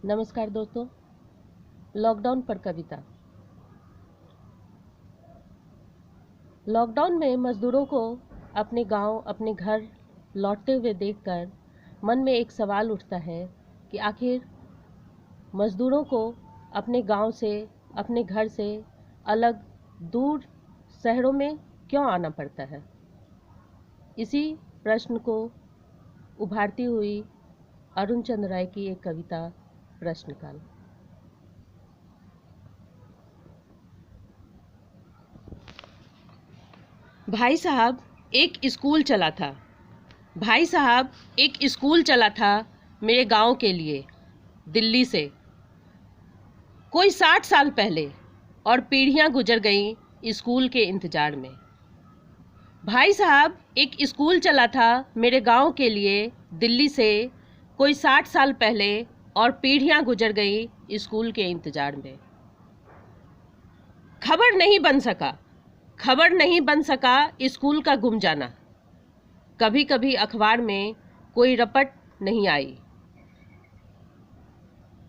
नमस्कार दोस्तों। लॉकडाउन पर कविता। लॉकडाउन में मजदूरों को अपने गांव, अपने घर लौटते हुए देखकर मन में एक सवाल उठता है कि आखिर मजदूरों को अपने गांव से, अपने घर से अलग दूर शहरों में क्यों आना पड़ता है। इसी प्रश्न को उभारती हुई अरुण चंद्र राय की एक कविता प्रश्नकाल। भाई साहब एक स्कूल चला था। भाई साहब एक स्कूल चला था मेरे गांव के लिए, दिल्ली से। कोई 60 साल पहले, और पीढ़ियां गुजर गईं स्कूल के इंतजार में। भाई साहब एक स्कूल चला था मेरे गांव के लिए, दिल्ली से। कोई 60 साल पहले, और पीढ़ियां गुजर गईं स्कूल के इंतजार में। खबर नहीं बन सका स्कूल का गुम जाना। कभी कभी अखबार में कोई रपट नहीं आई।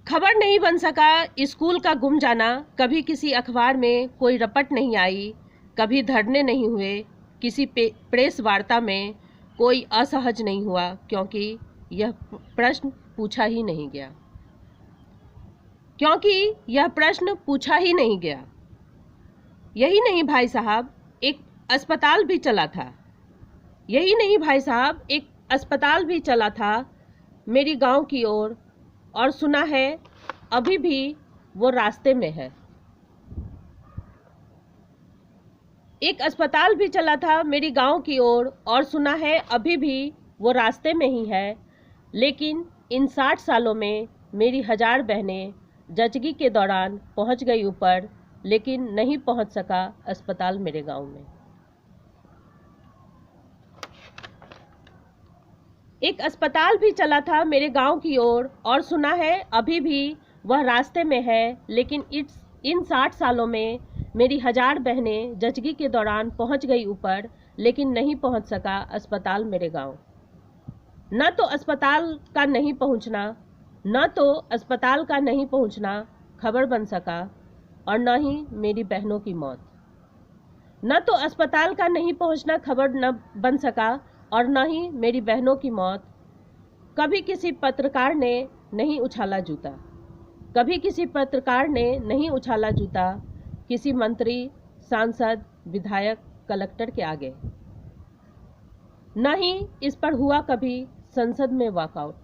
खबर नहीं बन सका स्कूल का गुम जाना। कभी किसी अखबार में कोई रपट नहीं आई। कभी धरने नहीं हुए, किसी प्रेस वार्ता में कोई असहज नहीं हुआ, क्योंकि यह प्रश्न पूछा ही नहीं गया। यही नहीं भाई साहब, एक अस्पताल भी चला था मेरी गांव की ओर, और सुना है अभी भी वो रास्ते में है। एक अस्पताल भी चला था मेरी गांव की ओर, और सुना है अभी भी वो रास्ते में ही है। लेकिन इन 60 सालों में मेरी 1000 बहनें जचगी के दौरान पहुंच गई ऊपर, लेकिन नहीं पहुंच सका अस्पताल मेरे गांव में। एक अस्पताल भी चला था मेरे गांव की ओर, और सुना है अभी भी वह रास्ते में है। लेकिन इन 60 सालों में मेरी 1000 बहनें जचगी के दौरान पहुंच गई ऊपर, लेकिन नहीं पहुंच सका अस्पताल मेरे गांव। न तो अस्पताल का नहीं पहुंचना खबर बन सका, और न ही मेरी बहनों की मौत। न तो अस्पताल का नहीं पहुंचना खबर न बन सका, और न ही मेरी बहनों की मौत। कभी किसी पत्रकार ने नहीं उछाला जूता, किसी मंत्री, सांसद, विधायक, कलेक्टर के आगे। न ही इस पर हुआ कभी संसद में वॉकआउट।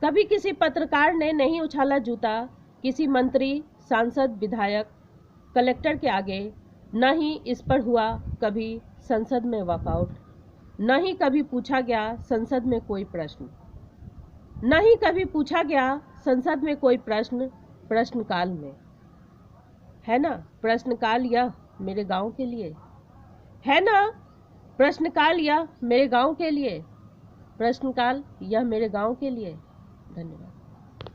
कभी किसी पत्रकार ने नहीं उछाला जूता, किसी मंत्री, सांसद, विधायक, कलेक्टर के आगे। न ही इस पर हुआ कभी संसद में वॉकआउट। न ही कभी पूछा गया संसद में कोई प्रश्न। प्रश्नकाल में है ना प्रश्नकाल यह मेरे गांव के लिए। प्रश्नकाल यह मेरे गांव के लिए। धन्यवाद।